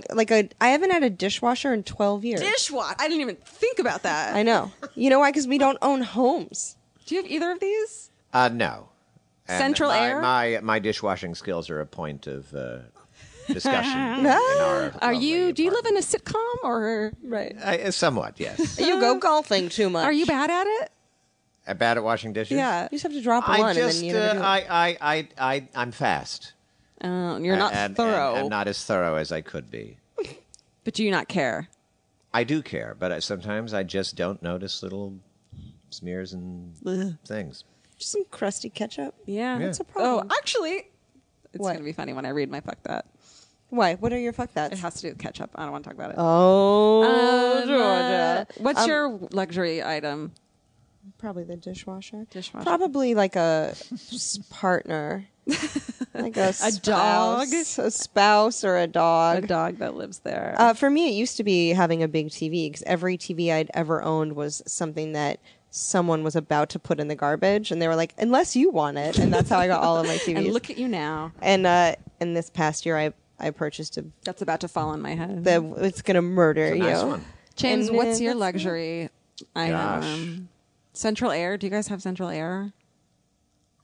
haven't had a dishwasher in 12 years.
Dishwash. I didn't even think about that.
I know. You know why? Because we don't own homes.
Do you have either of these?
No. And
Central air?
My dishwashing skills are a point of discussion. in our
Are
lovely
you? Do you live
apartment.
in a sitcom or right?
Somewhat, yes.
You go golfing too much.
Are you bad at it?
Bad at washing dishes?
Yeah.
You just have to drop
I
one
just,
and then you never do it.
I'm fast.
You're not
and,
thorough,
And not as thorough as I could be.
but do you not care?
I do care, but sometimes I just don't notice little smears and things.
Just some crusty ketchup.
Yeah.
That's a problem.
Oh, actually, it's
What?
going to be funny when I read my fuck that.
Why? What are your fuck that's?
It has to do with ketchup. I don't want to talk about it.
Oh, Georgia.
What's your luxury item?
Probably the dishwasher.
Probably
like a partner. Like a
dog?
A spouse or a dog.
A dog that lives there.
For me, it used to be having a big TV because every TV I'd ever owned was something that someone was about to put in the garbage, and they were like, "Unless you want it," and that's how I got all of my TVs.
And look at you now.
And this past year, I purchased
That's about to fall on my head.
it's gonna murder
It's a
you.
nice one.
James,
And,
what's your
that's
luxury item? Central air. Do you guys have central air?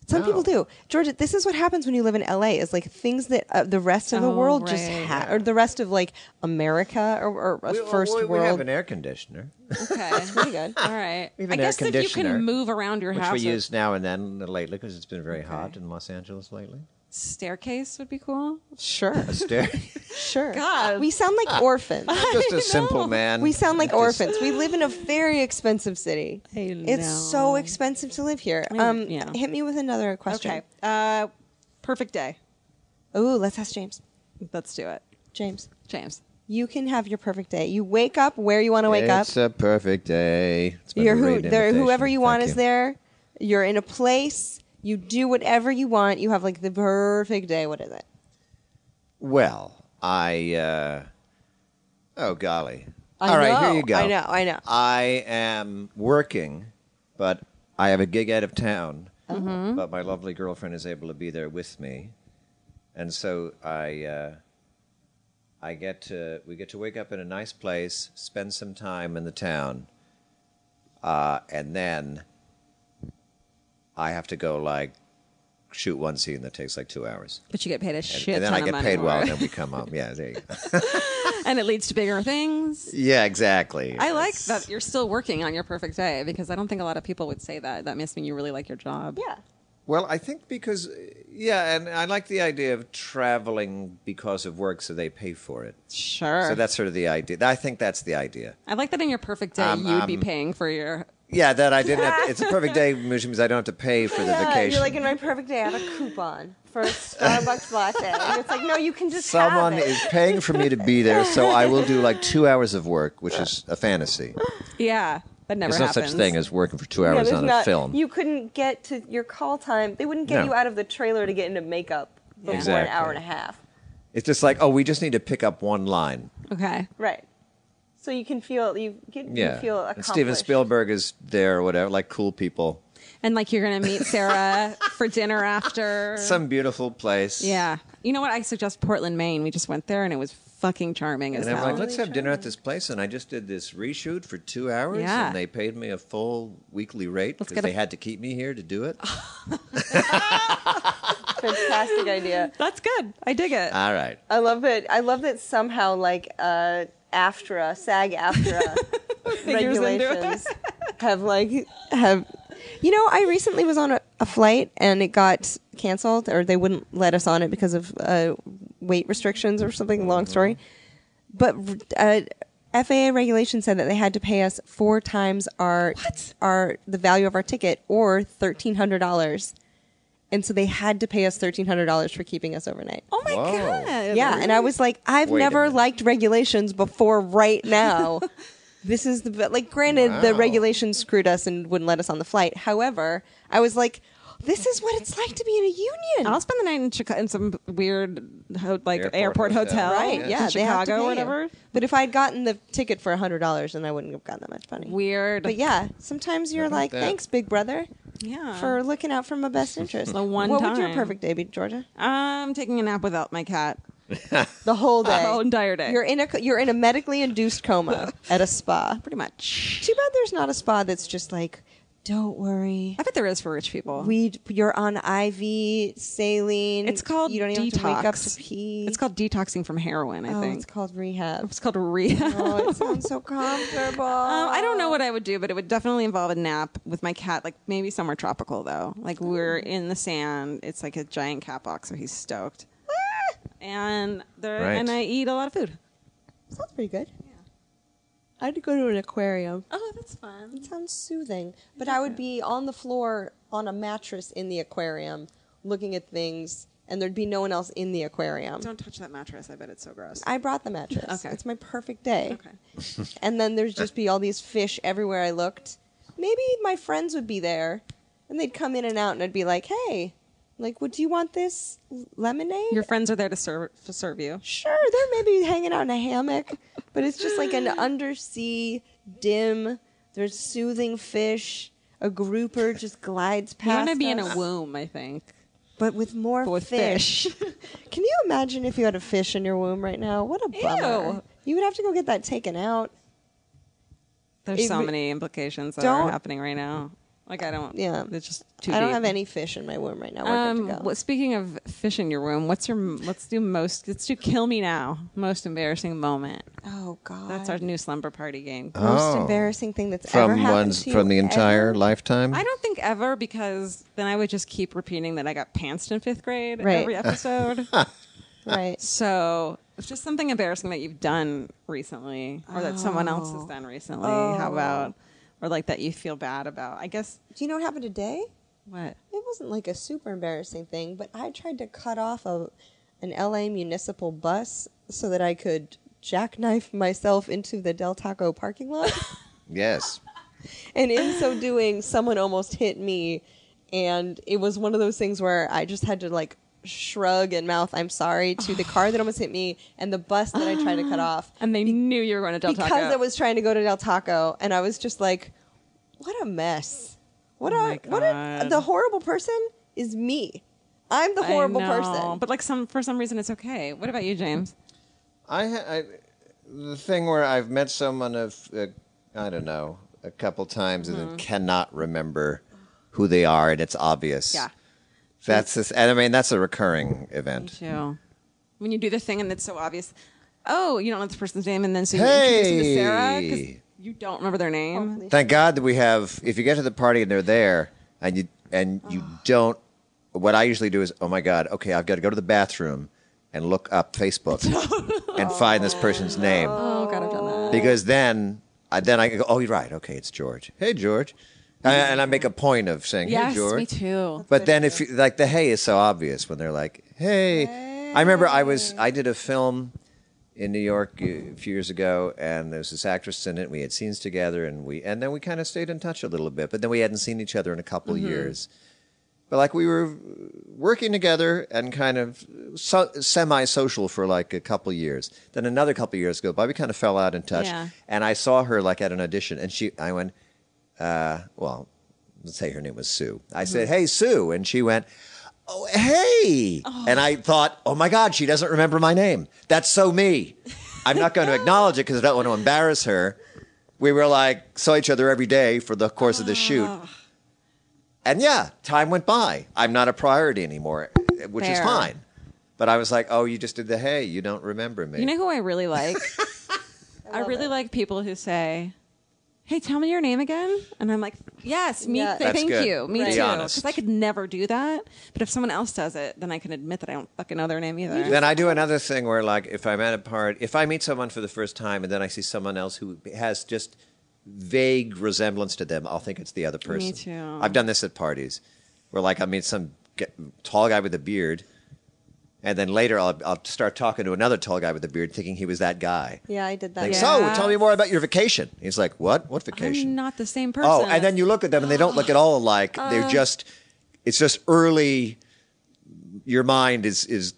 Some
No.
people do. Georgia, this is what happens when you live in LA is like things that the rest of the
Oh,
world just
right.
have, or the rest of like America or first
we
world.
have an air conditioner,
Okay.
Pretty good.
All right.
We have
I
an air
guess if you
conditioner,
can move around your
which
house,
we
a
use now and then lately because it's been very hot in Los Angeles lately.
staircase would be cool.
Sure,
A stair.
sure.
God.
We sound like orphans.
Just a simple man.
We sound like
Just-
orphans. We live in a very expensive city.
I
It's
know.
so expensive to live here.
Yeah.
Hit me with another question.
Okay. Perfect day.
Ooh, let's ask James.
Let's do it.
James,
James.
you can have your perfect day. You wake up where you want to wake up.
It's a perfect day. It's been
You're
a great invitation.
whoever you want
Thank
is there. You're in a place. You do whatever you want. You have like the perfect day. What is it?
Well, oh golly.
I
All right,
know,
here you go.
I know.
I am working, but I have a gig out of town.
Mm-hmm.
But my lovely girlfriend is able to be there with me, and so we get to wake up in a nice place, spend some time in the town, and then I have to go like shoot one scene that takes like 2 hours.
But you get paid a shit
And then
ton
I
of
get
money
paid
for
well,
it.
and then we come home. Yeah, there you go.
And it leads to bigger things.
Yeah, exactly.
I like that you're still working on your perfect day because I don't think a lot of people would say that. That must mean you really like your job.
Yeah.
Well, I think because, and I like the idea of traveling because of work, so they pay for it.
Sure.
So that's sort of the idea. I think that's the idea.
I like that in your perfect day you'd be paying for your.
Yeah, that I didn't have it's a perfect day, which means I don't have to pay for the vacation.
You're like, in my perfect day, I have a coupon for a Starbucks latte. And it's like, no, you can just
Someone
have it.
is paying for me to be there, so I will do like 2 hours of work, which is a fantasy.
Yeah, that never
There's no
happens.
such thing as working for 2
Yeah,
hours
there's
on a
not-
film.
You couldn't get to your call time. They wouldn't get
No.
you out of the trailer to get into makeup before
Exactly.
an hour and a half.
It's just like, we just need to pick up one line.
Okay.
Right. So you can feel you
Yeah.
feel
And
accomplished.
Steven Spielberg is there or whatever, like cool people.
And like you're going to meet Sarah for dinner after.
Some beautiful place.
Yeah. You know what? I suggest Portland, Maine. We just went there and it was fucking charming as
And I'm
hell.
like, let's have dinner at this place. And I just did this reshoot for 2 hours.
Yeah.
And they paid me a full weekly rate
Let's
because
get a-
they had to keep me here to do it.
Fantastic idea.
That's good. I dig it.
All right.
I love it. I love that somehow like AFTRA, SAG-AFTRA
Figures into it.
regulations have. You know, I recently was on a flight and it got canceled, or they wouldn't let us on it because of weight restrictions or something. Long story, but FAA regulation said that they had to pay us 4 times the value of our ticket, or $1,300. And so they had to pay us $1,300 for keeping us overnight.
Oh my
Whoa.
God.
Yeah, and I was like, I've
Wait a
never
minute.
liked regulations before right now. This is granted, the
Wow.
regulations screwed us and wouldn't let us on the flight. However, I was like, this is what it's like to be in a union.
I'll spend the night in Chicago in some weird airport
Airport
hotel.
hotel.
Right, yeah,
in
they have to
Chicago
pay
or
you.
whatever.
But if I'd gotten the ticket for $100, then I wouldn't have gotten that much money.
Weird.
But yeah, sometimes you're
about
like,
that?
thanks, big brother,
Yeah.
for looking out for my best interest.
The one
What would your
time.
perfect day be, Georgia?
I'm taking a nap without my cat.
The whole day.
The whole entire day.
You're in a medically induced coma at a spa.
Pretty much.
Too bad there's not a spa that's just like, don't worry.
I bet there is for rich people.
You're on IV saline.
It's called
You don't even
detox.
have to wake up to pee.
It's called detoxing from heroin, I think.
It's called rehab.
It's called rehab.
Oh, it sounds so comfortable.
I don't know what I would do, but it would definitely involve a nap with my cat, like maybe somewhere tropical though. Like we're in the sand. It's like a giant cat box, so he's stoked. And
Right.
and I eat a lot of food.
Sounds pretty good. Yeah. I'd go to an aquarium.
Oh, that's fun.
It sounds soothing. But I would be on the floor on a mattress in the aquarium looking at things, and there'd be no one else in the aquarium.
Don't touch that mattress. I bet it's so gross.
I brought the mattress.
Okay.
It's my perfect day.
Okay.
And then there's just be all these fish everywhere I looked. maybe my friends would be there, and they'd come in and out, and I'd be like, hey, like, would you want this lemonade?
Your friends are there to serve you.
Sure, they're maybe hanging out in a hammock, but it's just like an undersea, dim, there's soothing fish, a grouper just glides past
You want to be in
us.
a womb, I think.
But with more
But with
fish. Can you imagine if you had a fish in your womb right now? What a bummer.
Ew.
You would have to go get that taken out.
There's
It
so
re-
many implications that
Don't-
are happening right now. Like, I don't.
Yeah.
It's just too
I don't
deep.
have any fish in my womb right now. We're good to go.
Speaking of fish in your womb, let's do kill me now. Most embarrassing moment.
Oh, God.
That's our new slumber party game.
most
Oh.
embarrassing thing that's ever
From
happened
one's
to you
from the entire
ever?
lifetime.
I don't think ever, because then I would just keep repeating that I got pantsed in 5th grade
Right.
every episode.
Right.
So it's just something embarrassing that you've done recently, or that someone else has done recently. How about, or like that you feel bad about? I guess.
Do you know what happened today?
What?
It wasn't like a super embarrassing thing, but I tried to cut off an LA municipal bus so that I could jackknife myself into the Del Taco parking lot.
Yes.
And in so doing, someone almost hit me. And it was one of those things where I just had to like shrug and mouth I'm sorry to the car that almost hit me and the bus that I tried to cut off.
And they knew you were going to Del Taco.
Because I was trying to go to Del Taco, and I was just like, what a mess.
my God.
The horrible person is me. I'm the horrible
I know,
person.
But like for some reason it's okay. What about you, James?
The thing where I've met someone I don't know, a couple times and then cannot remember who they are, and it's obvious.
Yeah.
That's this, and I mean that's a recurring
Me
event.
too. When you do the thing and it's so obvious. Oh, you don't know this person's name, and then so you introduce them to Sarah because you don't remember their name.
Thank God that we have. If you get to the party and they're there, and you don't, what I usually do is, oh my God, okay, I've got to go to the bathroom and look up Facebook and find this person's name,
Oh God, I've done that.
because then I go, oh, you're right, okay, it's George. Hey, George, and I make a point of saying,
Yes,
hey, George.
me too.
But then if you, like the hey is so obvious when they're like, hey. I remember I did a film in New York a few years ago, and there was this actress in it. We had scenes together, and then we kind of stayed in touch a little bit. But then we hadn't seen each other in a couple of years. But like we were working together and kind of semi-social for like a couple of years. Then another couple of years go by, we kind of fell out in touch.
Yeah.
And I saw her like at an audition, and I went, well, let's say her name was Sue. I said, hey, Sue. And she went, oh, hey. And I thought, oh, my God, she doesn't remember my name. That's so me. I'm not going to acknowledge it because I don't want to embarrass her. We were like, saw each other every day for the course of the shoot. And yeah, time went by. I'm not a priority anymore, which is
Fair.
fine. But I was like, oh, you just did the hey. You don't remember me.
You know who I really like? I really like people who say, hey, tell me your name again. And I'm like, yes,
Yeah.
That's
thank
good.
you. Me
Be
too.
honest.
Because I could never do that. But if someone else does it, then I can admit that I don't fucking know their name either.
Then I do another thing where, like, if I'm at a party, if I meet someone for the first time and then I see someone else who has just vague resemblance to them, I'll think it's the other person.
Me too.
I've done this at parties where, like, I meet some tall guy with a beard, and then later I'll start talking to another tall guy with a beard thinking he was that guy.
Yeah, I did that.
Like,
Yeah.
so, tell me more about your vacation. He's like, what? What vacation?
I'm not the same person.
Oh, and then you look at them and they don't look at all alike. They're just, it's just early, your mind is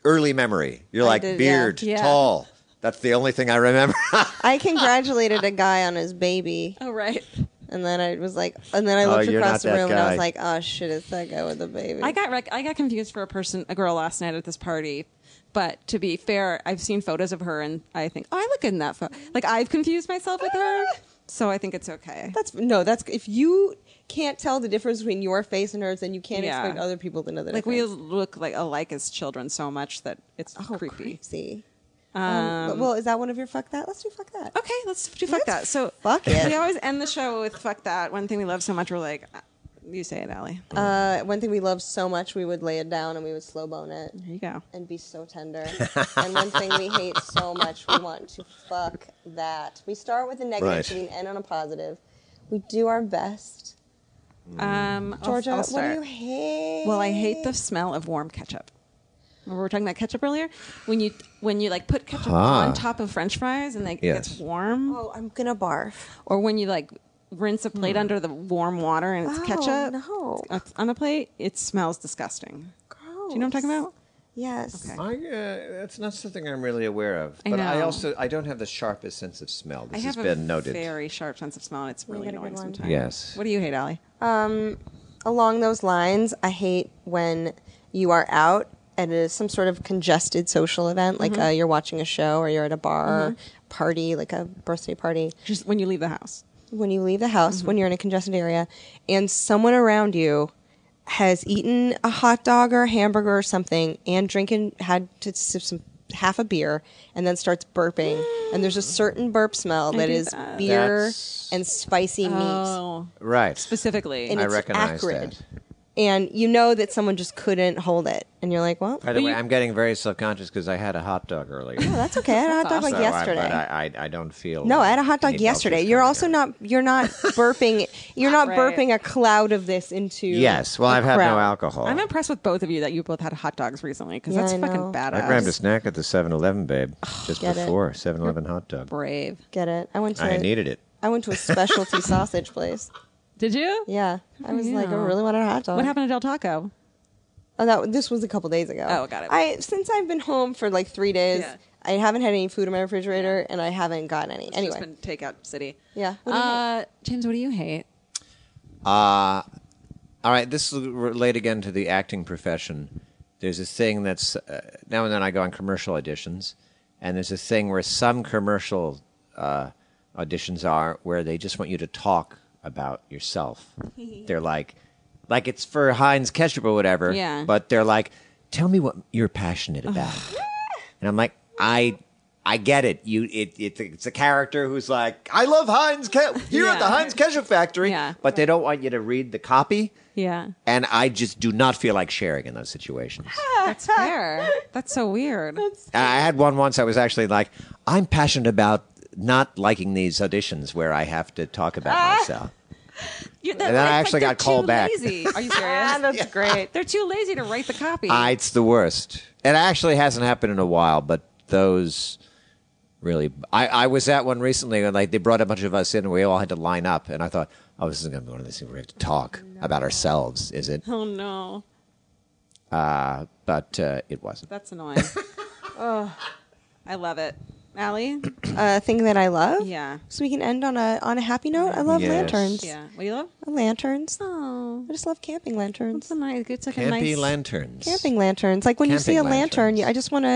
early memory. You're like,
did,
beard,
yeah.
tall. That's the only thing I remember.
I congratulated a guy on his baby,
Oh, right.
and then I was like, and then I looked
you're
across
not
the
that
room, and I
guy.
was like, oh shit, it's that guy with the baby.
I got confused for a girl last night at this party. But to be fair, I've seen photos of her, and I think, oh, I look good in that photo. Like, I've confused myself with her, so I think it's okay.
That's if you can't tell the difference between your face and hers, then you can't
Yeah.
expect other people to know the
Like, we
difference.
look like alike as children so much that it's creepy.
See. Well, is that one of your fuck that? Let's do fuck that.
Okay, let's do fuck that. So
fuck it.
we always end the show with fuck that. One thing we love so much, we're like, you say it, Alie.
One thing we love so much, we would lay it down and we would slow bone it
There you go.
and be so tender. And one thing we hate so much, we want to fuck that. We start with a negative
Right.
so we can end on a positive. We do our best. Georgia,
I'll
what do
start.
you hate?
Well, I hate the smell of warm ketchup. Remember we were talking about ketchup earlier? When you like put ketchup on top of French fries and it
Yes.
gets warm,
Oh, I'm gonna barf.
or when you like rinse a plate under the warm water and it's ketchup
no.
on the plate, it smells disgusting.
Gross.
Do you know what I'm talking about?
Yes.
Okay.
That's not something I'm really aware of.
I
But
know.
I don't have the sharpest sense of smell. This
I have
has been
a
noted.
very sharp sense of smell, and it's really
got a good
annoying
one.
sometimes.
Yes.
What do you hate, Allie?
Along those lines, I hate when you are out at some sort of congested social event, like you're watching a show or you're at a bar or party, like a birthday party.
Just when you leave the house.
When you leave the house, when you're in a congested area, and someone around you has eaten a hot dog or a hamburger or something and had to sip half a beer and then starts burping, and there's a certain burp smell that
do
is
that.
beer
That's-
and spicy meat.
Oh,
Right.
specifically.
And
I
it's
recognize
acrid.
that.
And you know that someone just couldn't hold it. And you're like, well,
By the
But
way,
you-
I'm getting very self-conscious because I had a hot dog earlier.
oh, that's okay. I had a hot dog like
So
yesterday.
I don't feel.
No, I had a hot dog
any
yesterday.
belches
You're
coming
also
down.
you're not burping, you're not
Right.
burping a cloud of this into.
Yes. Well,
a
I've had
crowd.
no alcohol.
I'm impressed with both of you that you both had hot dogs recently because
Yeah,
that's
I
fucking
know.
badass.
I grabbed a snack at the 7-Eleven, babe, just
Get it.
before 7-Eleven hot dog.
Brave.
Get it? I
I needed it.
went to a specialty sausage place.
Did you?
Yeah, I was like, I
Yeah.
really wanted a hot dog.
What happened to Del Taco?
Oh, this was a couple days ago.
Oh, got it.
Since I've been home for like 3 days,
Yeah.
I haven't had any food in my refrigerator, and I haven't gotten any.
It's
Anyway,
just been takeout city.
yeah. What do you hate?
James, what do you hate?
All right, this will relate again to the acting profession. There's a thing that's now and then I go on commercial auditions, and there's a thing where some commercial auditions are where they just want you to talk about yourself. They're like it's for Heinz ketchup or whatever.
Yeah.
But they're like, tell me what you're passionate about, and I'm like, I get it. It's a character who's like, I love Heinz ketchup. You're at the
Yeah.
Heinz ketchup factory,
Yeah.
but they don't want you to read the copy.
Yeah.
And I just do not feel like sharing in those situations.
That's fair. That's so weird.
I had one once. I was actually like, I'm passionate about not liking these auditions where I have to talk about myself.
And
then I actually got called back.
Lazy. Are you serious?
That's great.
They're too lazy to write the copy.
It's the worst. It actually hasn't happened in a while, but those really. I was at one recently, and like they brought a bunch of us in, and we all had to line up. And I thought, oh, this is going to be one of these things where we have to talk about ourselves, is it?
Oh no,
But it wasn't.
that's annoying. Oh, I love it, Allie.
Thing that I love.
Yeah.
So we can end on a happy note. I love
Yes.
lanterns.
Yeah. What do you love?
Lanterns.
Oh,
I just love camping lanterns.
it's a nice. It's like a
Campy
nice.
lanterns.
Camping lanterns. Like when you see a
Camping
lantern,
lanterns.
I just want to